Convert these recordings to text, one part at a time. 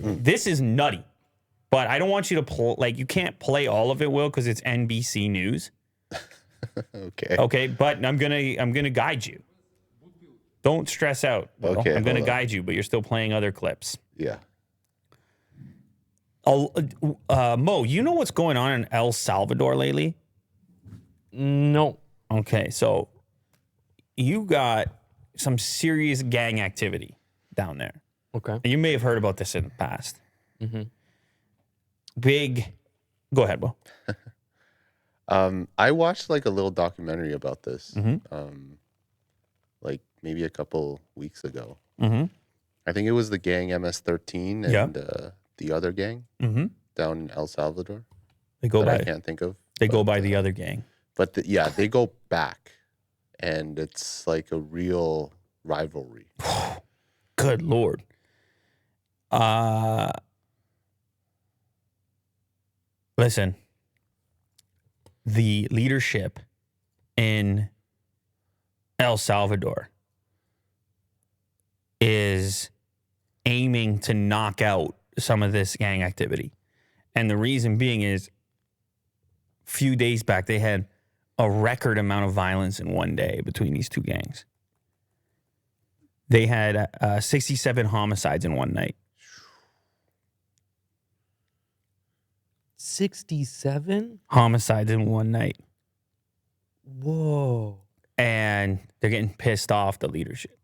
This is nutty, but I don't want you to play. Like, you can't play all of it, Will, because it's NBC News. Okay. Okay, but I'm gonna guide you. Don't stress out, Will. Okay, I'm gonna hold on. guide you, but you're still playing other clips. Yeah. Mo, you know what's going on in El Salvador lately? No. Okay, so you got some serious gang activity down there. Okay. You may have heard about this in the past. Mm-hmm. Big. Go ahead, Will. I watched like a little documentary about this, Mm-hmm. like maybe a couple weeks ago. Mm-hmm. I think it was the gang MS-13 and Yeah. the other gang Mm-hmm. down in El Salvador They go that I by. can't think of. They go by the other gang. But yeah, they go back, and it's like a real rivalry. Good Lord. Listen, the leadership in El Salvador is aiming to knock out some of this gang activity. And the reason being is a few days back, they had a record amount of violence in one day between these two gangs. They had 67 homicides in one night. 67? Homicides in one night. Whoa. And they're getting pissed off, the leadership.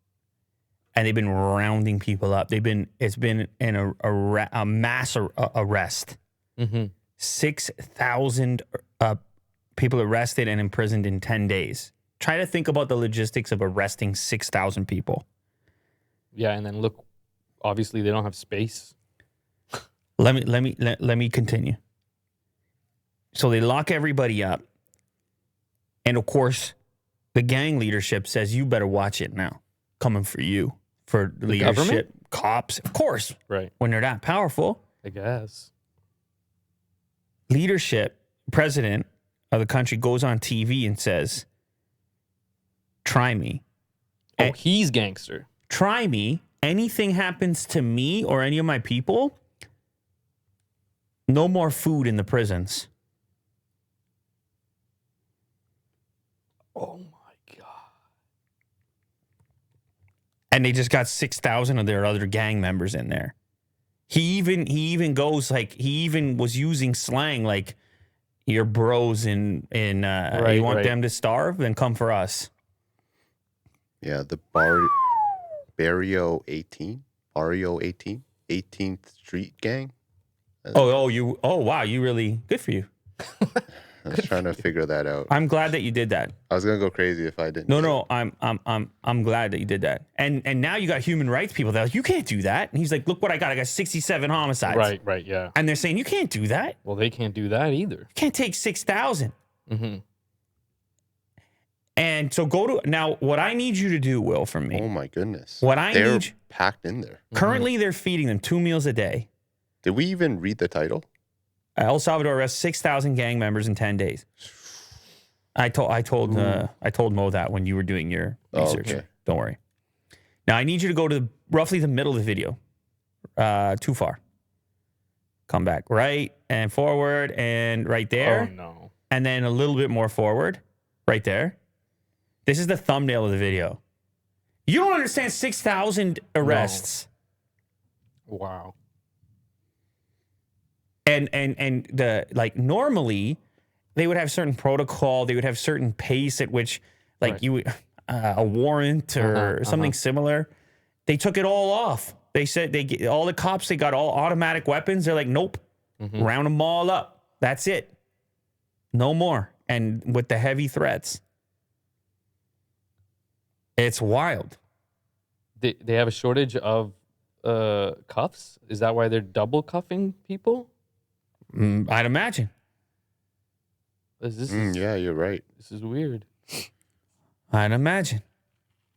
And they've been rounding people up. It's been a mass arrest. Mm-hmm. 6,000 people arrested and imprisoned in 10 days. Try to think about the logistics of arresting 6,000 people. Yeah, and then look, obviously they don't have space. Let me continue. So they lock everybody up. And of course, the gang leadership says, you better watch it now. Coming for you. For The leadership, government? cops, of course, Right. when they're that powerful. I guess. Leadership, president of the country goes on TV and says, try me. Oh, he's gangster. Try me. Anything happens to me or any of my people, no more food in the prisons. Oh my God. And they just got 6,000 of their other gang members in there. He even goes like, he even was using slang like, your bros you want them to starve, then come for us. Yeah, the Barrio 18, 18th Street gang. Wow, you really, good for you. I was trying to figure that out. I'm glad that you did that. I was gonna go crazy if I didn't. No, I'm glad that you did that. And now you got human rights people that are like, you can't do that. And he's like, look what I got. I got 67 homicides. Right, yeah. And they're saying, you can't do that. Well, they can't do that either. You can't take 6,000. Mm-hmm. And so now what I need you to do, Will, from me. Oh my goodness. They're packed in there. Currently, they're feeding them 2 meals a day. Did we even read the title? El Salvador arrests 6,000 gang members in 10 days. I told Mo that when you were doing your research. Okay. Don't worry. Now I need you to go to roughly the middle of the video. Too far. Come back right and forward and right there. Oh no. And then a little bit more forward, right there. This is the thumbnail of the video. You don't understand 6,000 arrests. No. Wow. And the like normally they would have certain protocol, they would have certain pace at which like Right. you a warrant or something similar. They took it all off. They said all the cops, they got all automatic weapons. They're like, nope, round them all up. That's it. No more. And with the heavy threats. It's wild. They have a shortage of cuffs? Is that why they're double cuffing people? I'd imagine. Yeah, you're right. This is weird. I'd imagine.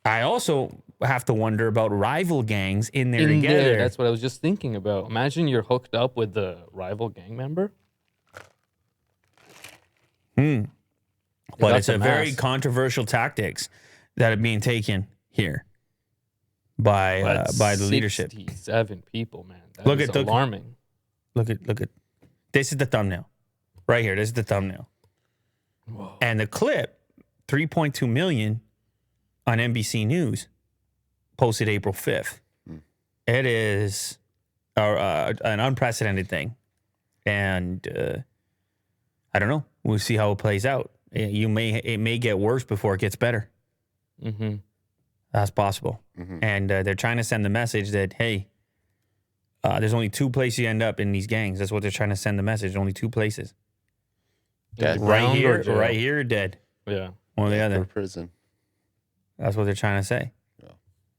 I also have to wonder about rival gangs in there together. That's what I was just thinking about. Imagine you're hooked up with the rival gang member. But That's it's a a very mess. controversial tactics that are being taken here. by That's the leadership. 67 people, man. That Look is at the- alarming. Look at this is the thumbnail. Right here. This is the thumbnail. Whoa. And the clip, 3.2 million on NBC News, posted April 5th. It is an unprecedented thing. And I don't know. We'll see how it plays out. It may get worse before it gets better. Mm-hmm. That's possible. Mhm. And they're trying to send the message that, hey, there's only two places you end up in these gangs. That's what they're trying to send the message. Only two places. Dead. Right here, dead. Yeah. One or the Or other. prison. That's what they're trying to say.